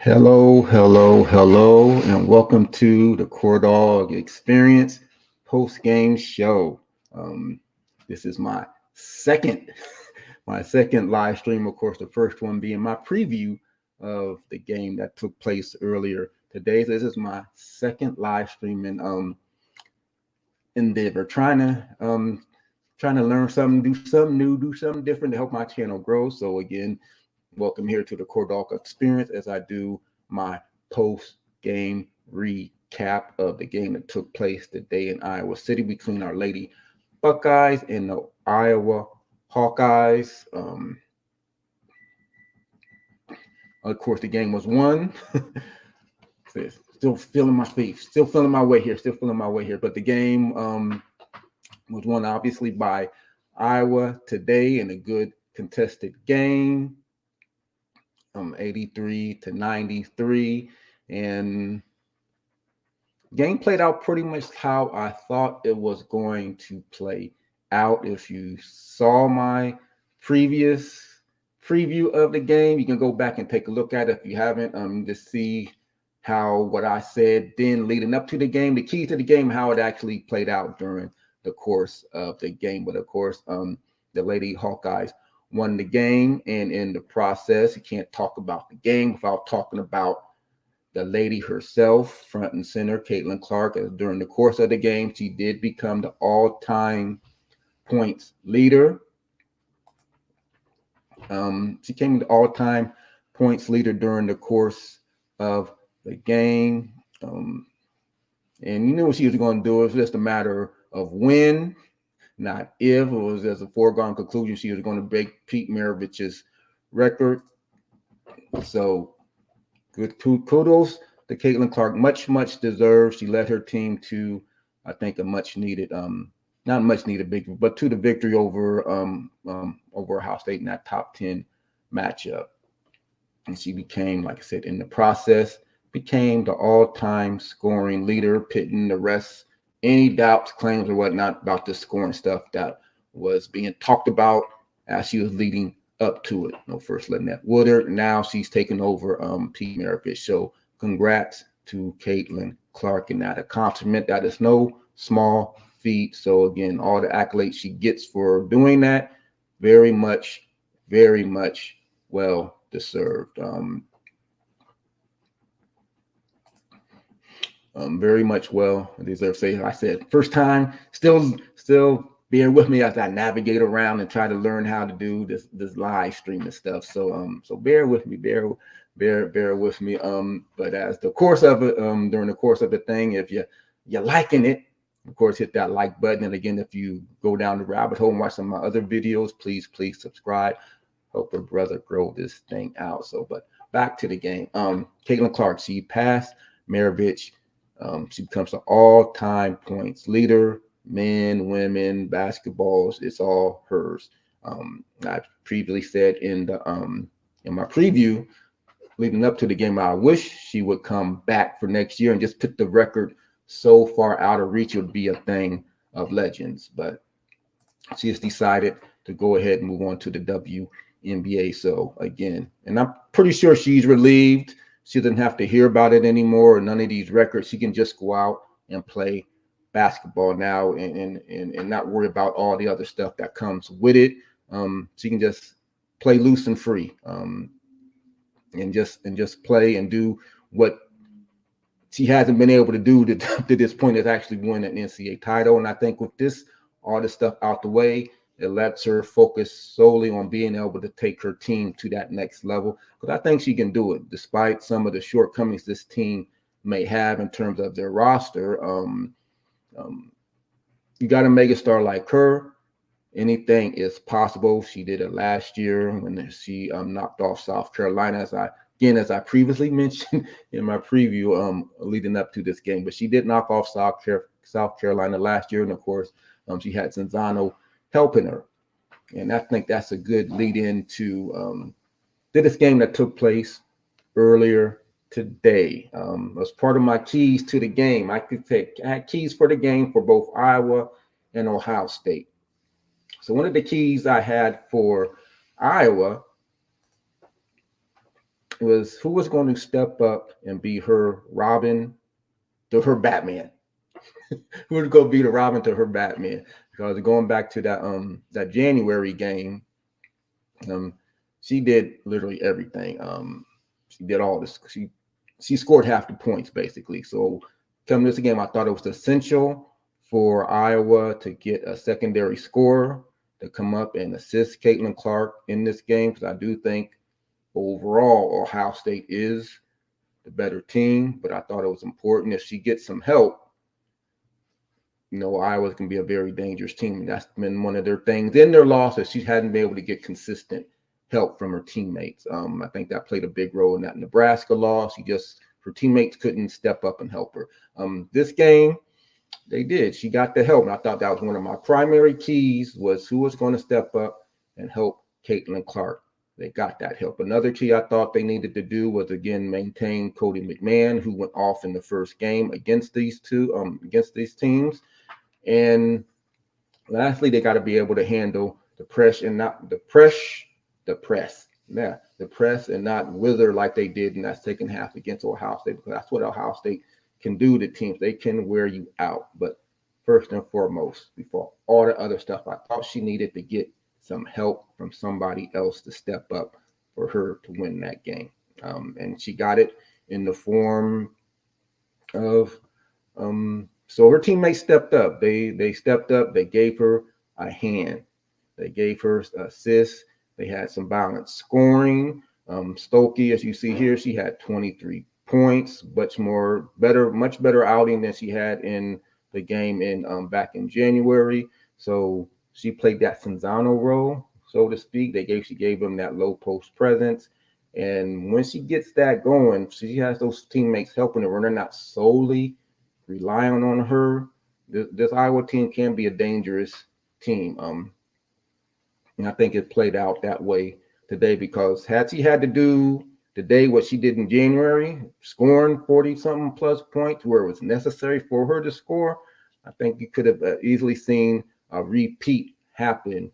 Hello, and welcome to the Core Dog Experience post-game show. Um, this is my second, my second live stream. Of course, the first one being my preview of the game that took place earlier today. This is my second live stream endeavor, trying to learn something, do something new, do something different to help my channel grow. So again, welcome here to the Core Dog Experience as I do my post game recap of the game that took place today in Iowa City between our Lady Buckeyes and the Iowa Hawkeyes. Of course, the game was won. Still feeling my feet, still feeling my way here. But the game was won obviously by Iowa today in a good contested game. 83-93, and game played out pretty much how I thought it was going to play out. If you saw my previous preview of the game, you can go back and take a look at it. If you haven't, to see how what I said then leading up to the game, the key to the game, how it actually played out during the course of the game. But of course, the Lady Hawkeyes won the game, and in the process, you can't talk about the game without talking about the lady herself, front and center, Caitlynn Clark. As during the course of the game, she did become the all-time points leader. She came the all-time points leader during the course of the game, and you knew what she was going to do. It was just a matter of when, not if. It was as a foregone conclusion she was going to break Pete Maravich's record. So good kudos to Caitlynn Clark. Much deserved. She led her team to, I think, a much needed, not much needed victory, but to the victory over Ohio State in that top 10 matchup. And she became, like I said, in the process, became the all-time scoring leader, pitting the rest, any doubts, claims, or whatnot about the scoring stuff that was being talked about as she was leading up to it. First Lynette Woodard, now she's taken over Pete Maravich. So congrats to Caitlynn Clark in that accomplishment. That is no small feat. So again, all the accolades she gets for doing that, very much well deserved. Very much well deserved. Say, I said, first time, still bear with me as I navigate around and try to learn how to do this live streaming stuff. So bear with me, bear with me. But as the course of it, during the course of the thing, if you're liking it, of course, hit that like button. And again, if you go down the rabbit hole and watch some of my other videos, please subscribe. Help a brother grow this thing out. So, but back to the game. Caitlynn Clark, she passed Maravich. She becomes the all-time points leader, men, women, basketballs. It's all hers. I previously said in my preview leading up to the game, I wish she would come back for next year and just put the record so far out of reach. It would be a thing of legends. But she has decided to go ahead and move on to the WNBA. So again, and I'm pretty sure she's relieved. She doesn't have to hear about it anymore, or none of these records. She can just go out and play basketball now and not worry about all the other stuff that comes with it. She can just play loose and free, and just play and do what she hasn't been able to do to this point, is actually win an NCAA title. And I think with all this stuff out the way, it lets her focus solely on being able to take her team to that next level. Because I think she can do it, despite some of the shortcomings this team may have in terms of their roster. You got a megastar like her, anything is possible. She did it last year when she knocked off South Carolina, as I previously mentioned in my preview leading up to this game. But she did knock off South Carolina last year, and of course, she had Zanzano helping her. And I think that's a good lead into this game that took place earlier today. As part of my keys to the game, I had keys for the game for both Iowa and Ohio State. So one of the keys I had for Iowa It was who was going to step up and be her Robin to her Batman. Who was going to be the Robin to her Batman? Because going back to that January game, um, she did literally everything. She did all this. She scored half the points basically. So coming to this game, I thought it was essential for Iowa to get a secondary scorer to come up and assist Caitlynn Clark in this game, because I do think overall Ohio State is the better team. But I thought it was important if she gets some help. Iowa can be a very dangerous team. That's been one of their things in their losses. She hadn't been able to get consistent help from her teammates. I think that played a big role in that Nebraska loss. Her teammates couldn't step up and help her. This game, they did. She got the help. And I thought that was one of my primary keys, was who was going to step up and help Caitlynn Clark. They got that help. Another key I thought they needed to do was, again, maintain Cody McMahon, who went off in the first game against these teams. And lastly, they got to be able to handle the press and not the press. Yeah, the press and not wither like they did in that second half against Ohio State, because that's what Ohio State can do to teams. They can wear you out. But first and foremost, before all the other stuff, I thought she needed to get some help from somebody else to step up for her to win that game. And she got it in the form of so her teammates stepped up. They stepped up. They gave her a hand. They gave her assists. They had some balanced scoring. Stokey, as you see here, she had 23 points, much better outing than she had in the game in back in January. So she played that Cinzano role, so to speak. She gave them that low post presence. And when she gets that going, she has those teammates helping her. They're not solely relying on her. This Iowa team can be a dangerous team. And I think it played out that way today, because had she had to do today what she did in January, scoring 40-something plus points where it was necessary for her to score, I think you could have easily seen a repeat happen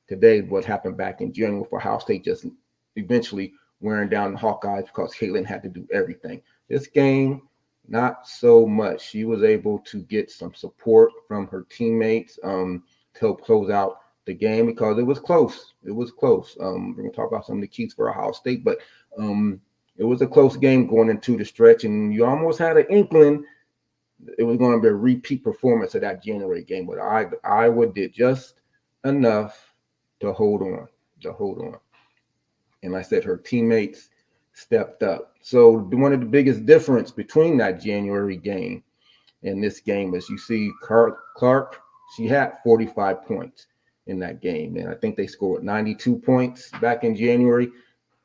today, what happened back in January for Ohio State, just eventually wearing down the Hawkeyes because Caitlynn had to do everything. This game, not so much. She was able to get some support from her teammates to help close out the game, because it was close. It was close. We're going to talk about some of the keys for Ohio State, but it was a close game going into the stretch, and you almost had an inkling it was going to be a repeat performance of that January game. But Iowa did just enough to hold on. And like I said, her teammates stepped up. So one of the biggest difference between that January game and this game, as you see, Clark, she had 45 points in that game. And I think they scored 92 points back in January.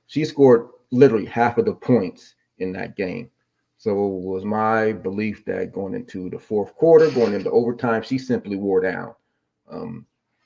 She scored literally half of the points in that game. So it was my belief that going into the fourth quarter, going into overtime, she simply wore down.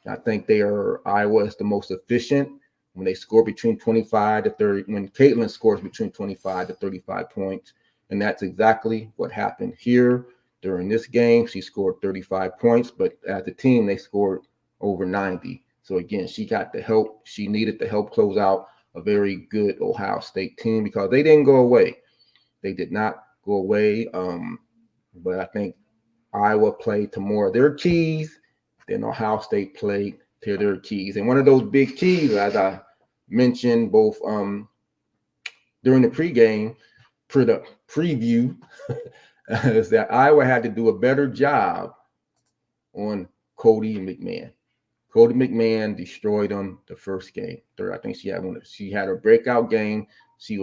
I think Iowa is the most efficient when they score between 25 to 30, when Caitlynn scores between 25 to 35 points. And that's exactly what happened here during this game. She scored 35 points, but as a team, they scored over 90. So again, she got the help she needed to help close out a very good Ohio State team, because they didn't go away. They did not go away. But I think Iowa played to more of their keys than Ohio State played to their keys. And one of those big keys, as I mentioned both during the pregame, for the preview, is that Iowa had to do a better job on Cody McMahon. Cody McMahon destroyed them the first game. I think she had a breakout game. She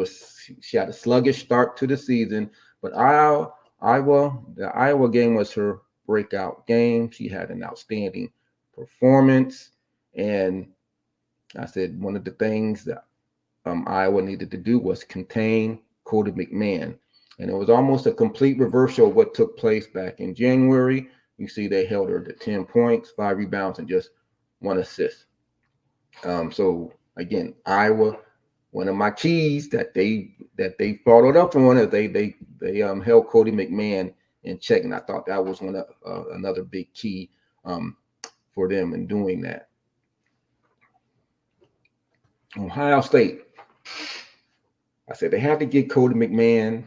had a sluggish start to the season, but the Iowa game was her breakout game. She had an outstanding performance, and I said one of the things that Iowa needed to do was contain Cody McMahon, and it was almost a complete reversal of what took place back in January. You see, they held her to 10 points, 5 rebounds, and just 1 assist. So again, Iowa, one of my keys that they followed up on is they held Cody McMahon in check, and I thought that was another big key for them in doing that. Ohio State, I said they had to get Cody McMahon.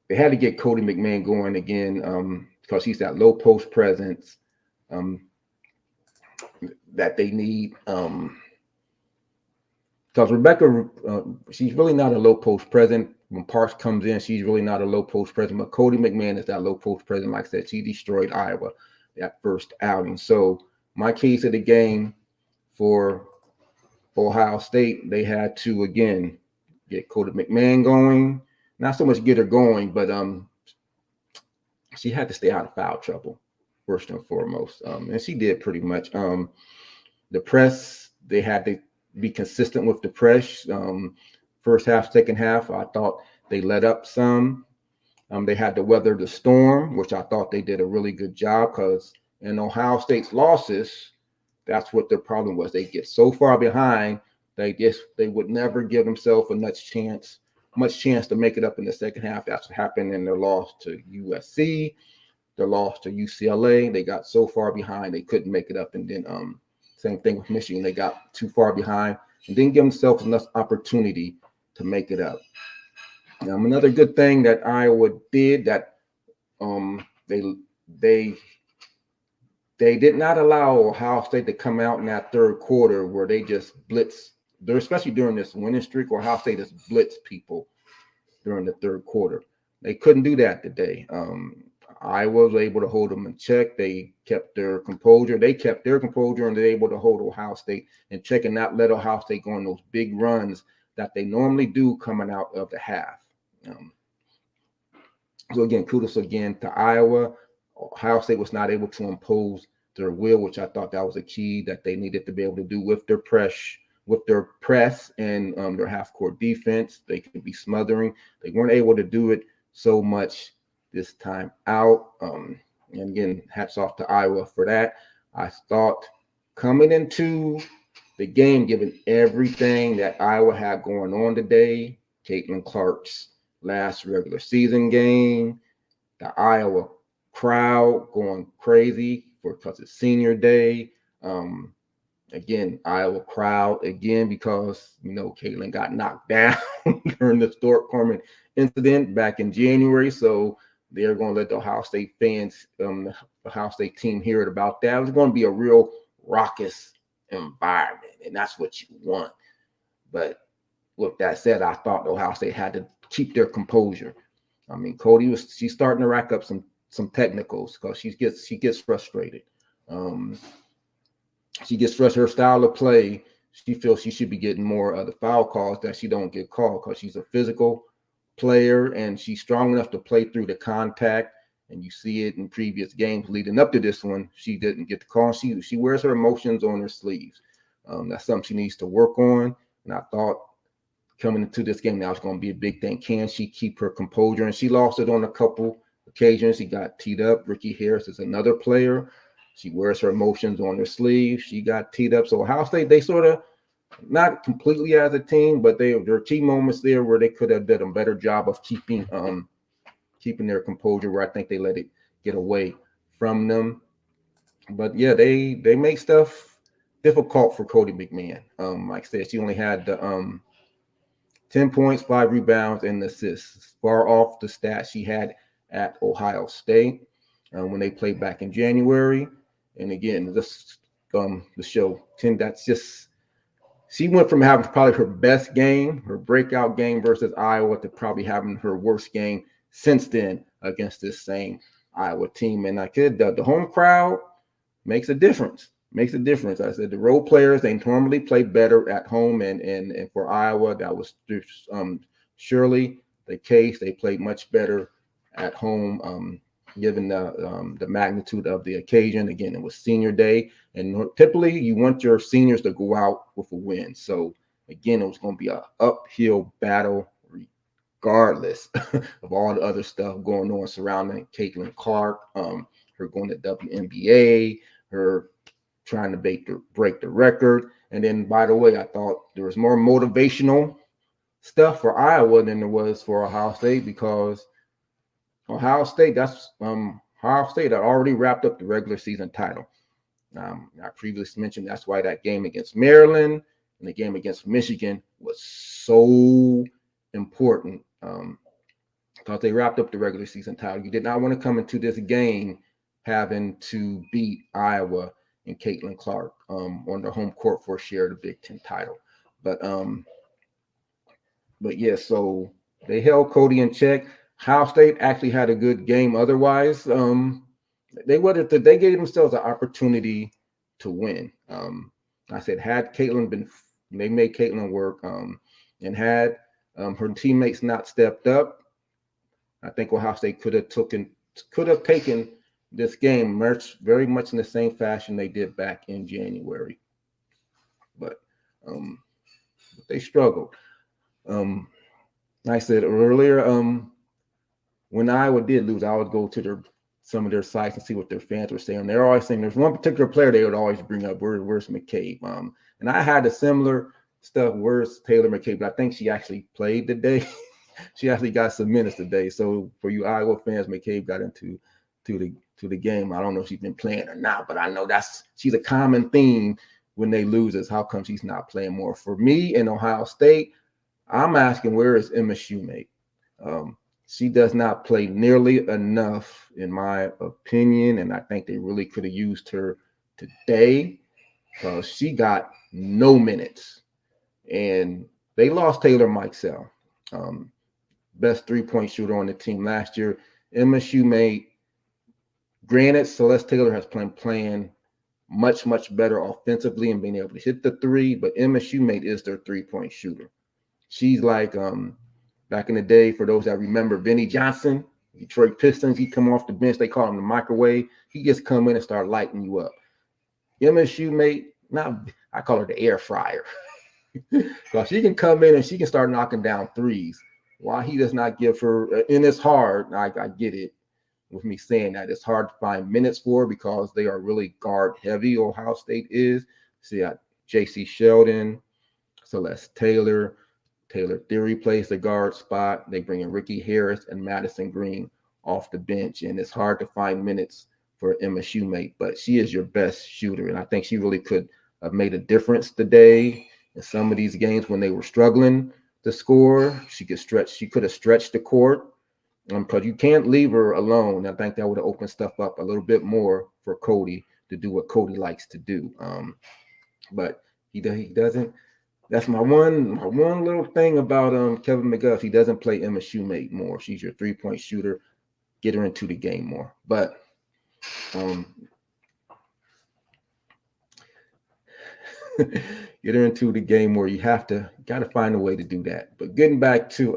They had to get Cody McMahon going again because he's that low post presence that they need. Because Rebecca, she's really not a low post present. When Parks comes in, she's really not a low post present. But Cody McMahon is that low post present. Like I said, she destroyed Iowa that first outing. So my keys to the game for Ohio State, they had to, again, get Cody McMahon going. Not so much get her going, but she had to stay out of foul trouble, first and foremost. And she did pretty much. The press, they had to be consistent with the press. First half, second half, I thought they let up some. They had to weather the storm, which I thought they did a really good job because in Ohio State's losses, that's what their problem was. They get so far behind, they would never give themselves much chance to make it up in the second half. That's what happened in their loss to USC, their loss to UCLA. They got so far behind, they couldn't make it up. And then same thing with Michigan. They got too far behind and didn't give themselves enough opportunity to make it up. Another good thing that Iowa did that they did not allow Ohio State to come out in that third quarter where they just blitz. Especially during this winning streak, Ohio State just blitz people during the third quarter. They couldn't do that today. Iowa was able to hold them in check. They kept their composure. And they're able to hold Ohio State in check and not let Ohio State go on those big runs that they normally do coming out of the half. So again, kudos again to Iowa. Ohio State was not able to impose their will, which I thought that was a key that they needed to be able to do with their press and their half-court defense. They could be smothering. They weren't able to do it so much this time out. And again, hats off to Iowa for that. I thought coming into the game, given everything that Iowa had going on today, Caitlynn Clark's last regular season game, the Iowa crowd going crazy because it's senior day. Again, Iowa crowd again because Caitlynn got knocked down during the Stuart Corman incident back in January. So they're going to let the Ohio State fans, the Ohio State team, hear it about that. It's going to be a real raucous environment, and that's what you want. But with that said, I thought Ohio State had to keep their composure. I mean, she's starting to rack up some technicals because she gets frustrated. She gets frustrated. Her style of play, she feels she should be getting more of the foul calls that she don't get called because she's a physical player and she's strong enough to play through the contact. And you see it in previous games leading up to this one. She didn't get the call. She wears her emotions on her sleeves. That's something she needs to work on. And I thought coming into this game now it's going to be a big thing. Can she keep her composure? And she lost it on a couple occasions. She got teed up. Ricky Harris is another player. She wears her emotions on her sleeve. She got teed up. So Ohio State, they sort of, not completely as a team, but there are key moments there where they could have done a better job of keeping their composure, where I think they let it get away from them. But yeah, they make stuff difficult for Cody McMahon. Like I said, she only had 10 points, 5 rebounds, and assists, far off the stats she had at Ohio State when they played back in January. And again, this the show 10. That's just, she went from having probably her best game, her breakout game versus Iowa, to probably having her worst game since then against this same Iowa team. And the home crowd makes a difference. I said the role players, they normally play better at home, and for Iowa, that was surely the case. They played much better at home, given the magnitude of the occasion. Again, it was senior day, and typically you want your seniors to go out with a win. So again, it was going to be an uphill battle regardless of all the other stuff going on surrounding Caitlynn Clark, her going to WNBA, her trying to break the record. And then, by the way, I thought there was more motivational stuff for Iowa than there was for Ohio State, because Ohio State had already wrapped up the regular season title. I previously mentioned that's why that game against Maryland and the game against Michigan was so important because they wrapped up the regular season title. You did not want to come into this game having to beat Iowa and Caitlynn Clark on the home court for a share of the Big Ten title. But yeah, so they held Cody in check. Ohio State actually had a good game. Otherwise, they gave themselves an opportunity to win. I said, had Caitlynn been, they made Caitlynn work, and had her teammates not stepped up, I think Ohio State could have taken this game very much in the same fashion they did back in January. But they struggled. I said earlier, when Iowa did lose, I would go to some of their sites and see what their fans were saying. They're always saying there's one particular player they would always bring up. Where's McCabe? And I had a similar stuff. Where's Taylor McCabe? But I think she actually played today. She actually got some minutes today. So for you Iowa fans, McCabe got into the game. I don't know if she's been playing or not, but I know she's a common theme when they lose is how come she's not playing more. For me in Ohio State, I'm asking, where is Emma Shoemate? She does not play nearly enough, in my opinion, and I think they really could have used her today because she got no minutes. And they lost Taylor Mikesell, best three-point shooter on the team last year. Emma Shoemate, granted, Celeste Taylor has been playing much, much better offensively and being able to hit the three, but Emma Shoemate is their three-point shooter. She's like back in the day, for those that remember, Vinnie Johnson, Detroit Pistons, he come off the bench, they call him the microwave. He just come in and start lighting you up. Emma Shoemate, I call her the air fryer. Because she can come in and she can start knocking down threes. Why he does not give her, and it's hard, I get it with me saying that. It's hard to find minutes for because they are really guard heavy, Ohio State is. See, J.C. Sheldon, Celeste Taylor Theory plays the guard spot. They bring in Ricky Harris and Madison Green off the bench, and it's hard to find minutes for Emma Shoemate, but she is your best shooter, and I think she really could have made a difference today in some of these games when they were struggling to score. She could have stretched the court, because you can't leave her alone. I think that would have opened stuff up a little bit more for Cody to do what Cody likes to do. But he doesn't. That's my one little thing about Kevin McGuff. He doesn't play Emma Shoemate more. She's your three-point shooter. Get her into the game more. But get her into the game more. You got to find a way to do that. But getting back to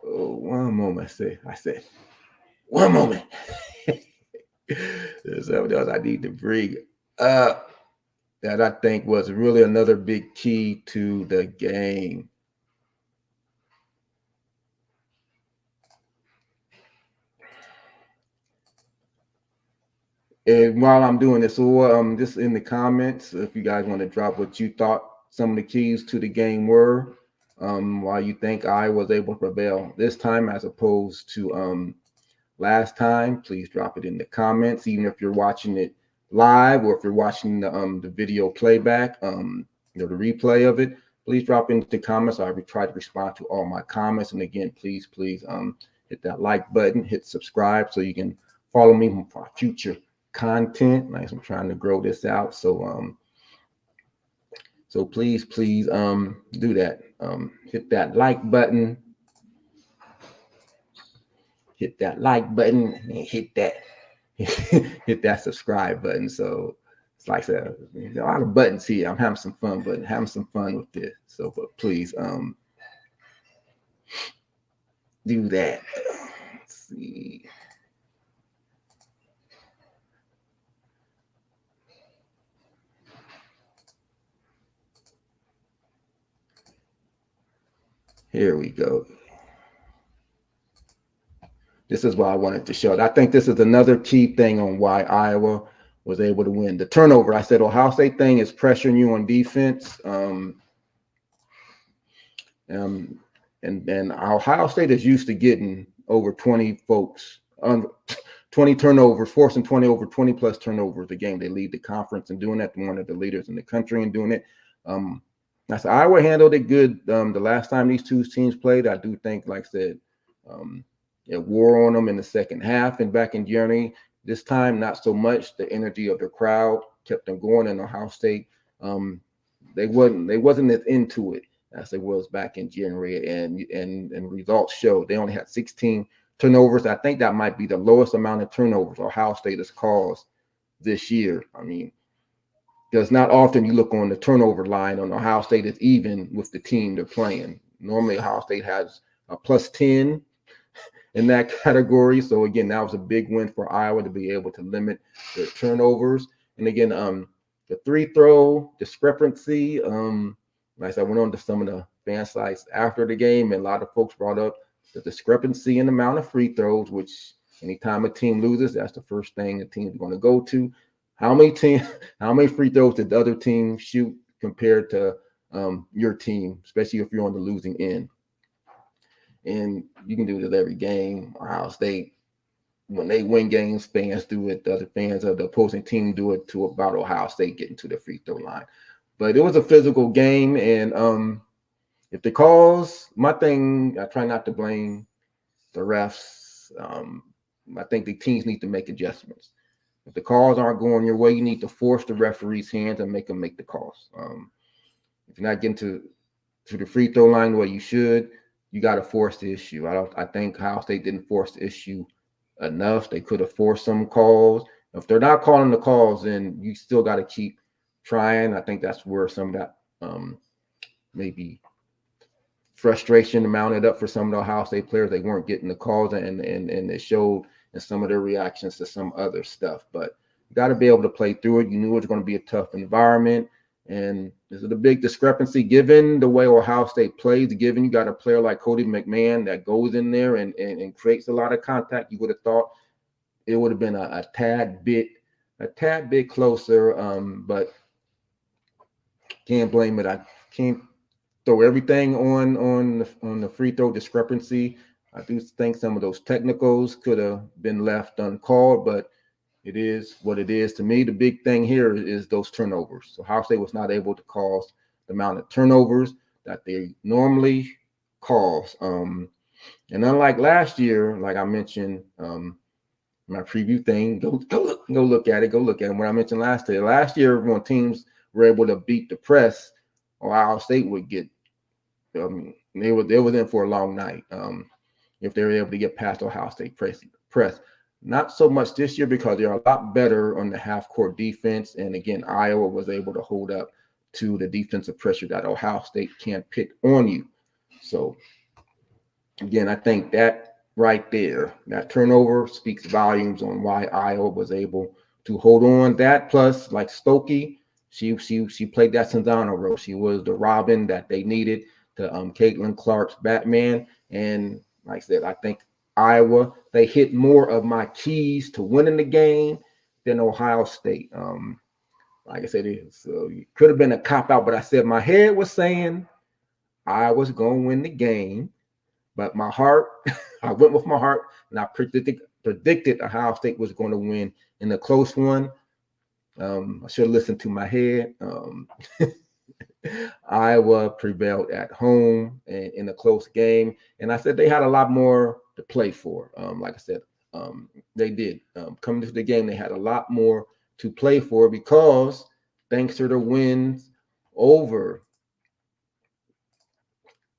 one moment. I said, one moment. There's something else I need to bring up that I think was really another big key to the game. And while I'm doing this, so just in the comments, if you guys want to drop what you thought some of the keys to the game were, why you think I was able to prevail this time as opposed to last time, please drop it in the comments. Even if you're watching it live or if you're watching the video playback, the replay of it, please drop into the comments. I try to respond to all my comments. And again, please hit that like button, hit subscribe so you can follow me for future content. Nice, I'm trying to grow this out. So please do that. Hit that like button. Hit that like button and hit that subscribe button. So it's like a lot of buttons here. I'm having some fun, but having some fun with this. So, but please do that. Let's see. Here we go. This is what I wanted to show. I think this is another key thing on why Iowa was able to win. The turnover. I said Ohio State thing is pressuring you on defense. And Ohio State is used to getting over 20 folks, 20 turnovers, forcing 20 plus turnovers a game. They lead the conference in doing that. They're one of the leaders in the country in doing it. I said Iowa handled it good. The last time these two teams played, I do think, like I said, it wore on them in the second half and back in January. This time, not so much. The energy of the crowd kept them going. In Ohio State, they wasn't as into it as they was back in January, and results showed. They only had 16 turnovers. I think that might be the lowest amount of turnovers Ohio State has caused this year. I mean, because not often you look on the turnover line on Ohio State is even with the team they're playing. Normally, Ohio State has a plus 10 in that category. So again, that was a big win for Iowa to be able to limit their turnovers. And again, the free throw discrepancy. Like I went on to some of the fan sites after the game, and a lot of folks brought up the discrepancy in the amount of free throws, which anytime a team loses, that's the first thing the team's going to go to. How many free throws did the other team shoot compared to your team, especially if you're on the losing end? And you can do this every game. Ohio State, when they win games, fans do it. The other fans of the opposing team do it to about Ohio State getting to the free throw line. But it was a physical game, and if the calls, my thing, I try not to blame the refs. I think the teams need to make adjustments. If the calls aren't going your way, you need to force the referee's hands and make them make the calls. If you're not getting to the free throw line the way you should, you got to force the issue. I think Ohio State didn't force the issue enough. They could have forced some calls. If they're not calling the calls, then you still got to keep trying. I think that's where some of that maybe frustration mounted up for some of the Ohio State players. They weren't getting the calls, and it showed in some of their reactions to some other stuff. But you got to be able to play through it. You knew it was going to be a tough environment. And this is a big discrepancy given the way Ohio State plays, given you got a player like Cody McMahon that goes in there and creates a lot of contact. You would have thought it would have been a tad bit closer. But can't blame it. I can't throw everything on the free throw discrepancy. I do think some of those technicals could have been left uncalled, but it is what it is. To me, the big thing here is those turnovers. So Ohio State was not able to cause the amount of turnovers that they normally cause. And unlike last year, like I mentioned, my preview thing, go look at it. What I mentioned last year, when teams were able to beat the press, Ohio State would get. They was in for a long night. If they were able to get past Ohio State press. Not so much this year because they're a lot better on the half-court defense. And again, Iowa was able to hold up to the defensive pressure that Ohio State can't put on you. So, again, I think that right there, that turnover speaks volumes on why Iowa was able to hold on. That plus, like Stokey, she played that Sanzano role. She was the Robin that they needed to Caitlynn Clark's Batman. And like I said, I think Iowa, they hit more of my keys to winning the game than Ohio State. Like I said, it could have been a cop-out, but I said my head was saying Iowa's going to win the game. But my heart, I went with my heart, and I predicted Ohio State was going to win in a close one. I should have listened to my head. Iowa prevailed at home and in a close game. And I said they had a lot more to play for. Like I said, they did. Coming to the game, they had a lot more to play for because thanks to the wins over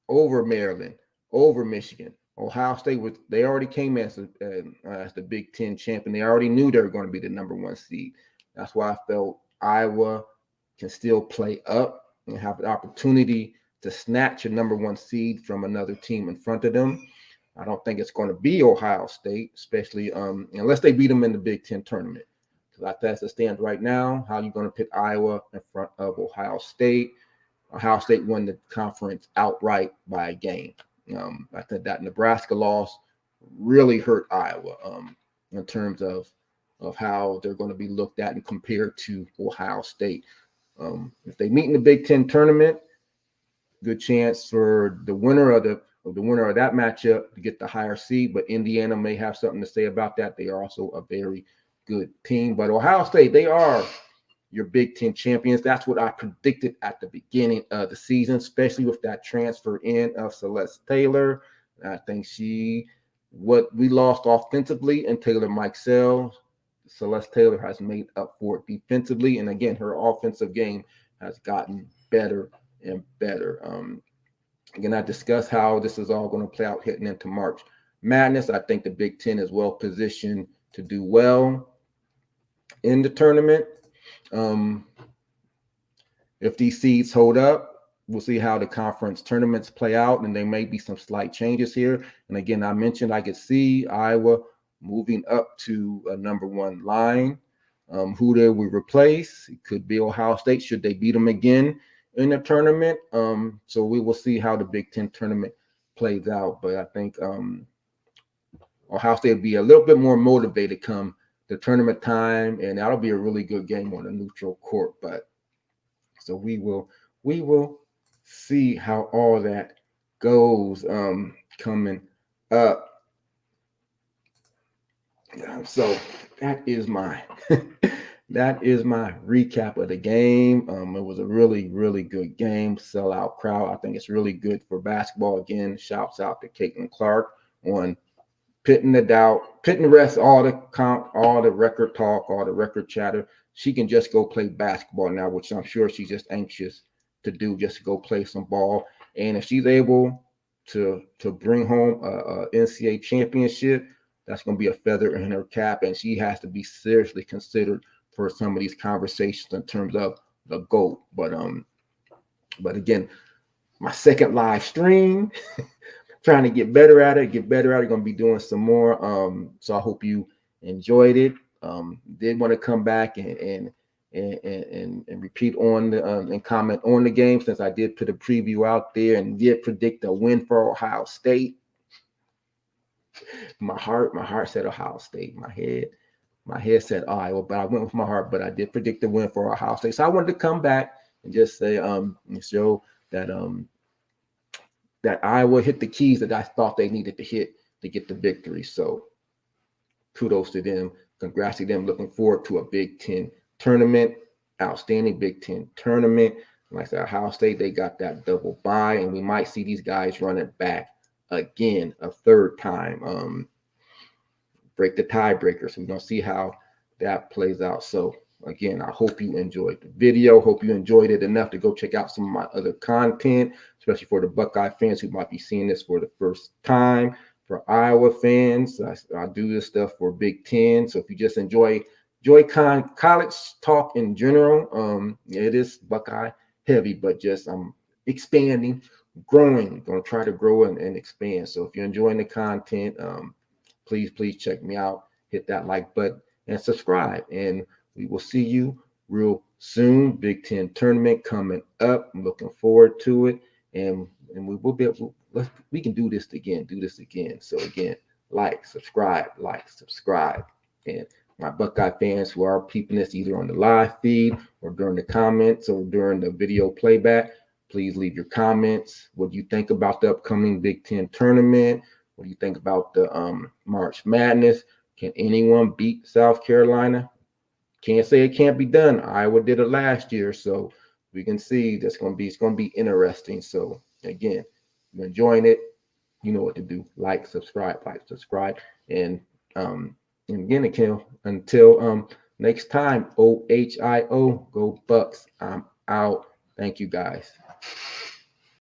Maryland, over Michigan, Ohio State they already came as the Big Ten champion. They already knew they were going to be the number one seed. That's why I felt Iowa can still play up and have the opportunity to snatch a number one seed from another team in front of them. I don't think it's going to be Ohio State, especially unless they beat them in the Big Ten tournament. Because as it stands right now, how are you going to put Iowa in front of Ohio State? Ohio State won the conference outright by a game. I think that Nebraska loss really hurt Iowa in terms of how they're going to be looked at and compared to Ohio State. If they meet in the Big Ten tournament, good chance for the winner of that matchup to get the higher seed. But Indiana may have something to say about that. They are also a very good team. But Ohio State, they are your Big Ten champions. That's what I predicted at the beginning of the season, especially with that transfer in of Celeste Taylor. I think what we lost offensively and Taylor Mikesell, Celeste Taylor has made up for it defensively. And again, her offensive game has gotten better and better. Again, I discussed how this is all going to play out heading into March Madness. I think the Big Ten is well positioned to do well in the tournament. If these seeds hold up, we'll see how the conference tournaments play out, and there may be some slight changes here. And again, I mentioned I could see Iowa moving up to a #1 line. Who they will replace? It could be Ohio State. Should they beat them again in the tournament? So we will see how the Big Ten tournament plays out. But I think Ohio State will be a little bit more motivated come the tournament time, and that'll be a really good game on a neutral court. But so we will see how all that goes coming up. So that is my recap of the game. It was a really, really good game, sellout crowd. I think it's really good for basketball. Again, shouts out to Caitlynn Clark on putting the rest, all the record talk, all the record chatter. She can just go play basketball now, which I'm sure she's just anxious to do, just to go play some ball. And if she's able to bring home a NCAA championship, that's going to be a feather in her cap, and she has to be seriously considered for some of these conversations in terms of the GOAT. But again, my second live stream, trying to get better at it. Going to be doing some more. So I hope you enjoyed it. Did want to come back and repeat on and comment on the game, since I did put a preview out there and did predict a win for Ohio State. My heart said Ohio State. My head said Iowa, but I went with my heart. But I did predict the win for Ohio State. So I wanted to come back and just say and show that that Iowa hit the keys that I thought they needed to hit to get the victory. So kudos to them. Congrats to them. Looking forward to a Big Ten tournament. Outstanding Big Ten tournament. Like I said, Ohio State, they got that double bye, and we might see these guys run it back again a third time. Break the tiebreaker. So we're going to see how that plays out. So again, I hope you enjoyed the video. Hope you enjoyed it enough to go check out some of my other content, especially for the Buckeye fans who might be seeing this for the first time. For Iowa fans, I do this stuff for Big Ten. So if you just enjoy college talk in general, it is Buckeye heavy, but just I'm expanding, growing, going to try to grow and expand. So if you're enjoying the content, please check me out. Hit that like button and subscribe. And we will see you real soon. Big Ten tournament coming up. I'm looking forward to it. And we will be able we can do this again. So again, subscribe. And my Buckeye fans who are peeping this either on the live feed or during the comments or during the video playback, please leave your comments. What do you think about the upcoming Big Ten tournament? What do you think about the March Madness? Can anyone beat South Carolina? Can't say it can't be done. Iowa did it last year, so we can see it's going to be interesting. So again, if you're enjoying it, you know what to do. Subscribe, and again, until next time. OHIO, go Bucks. I'm out. Thank you guys.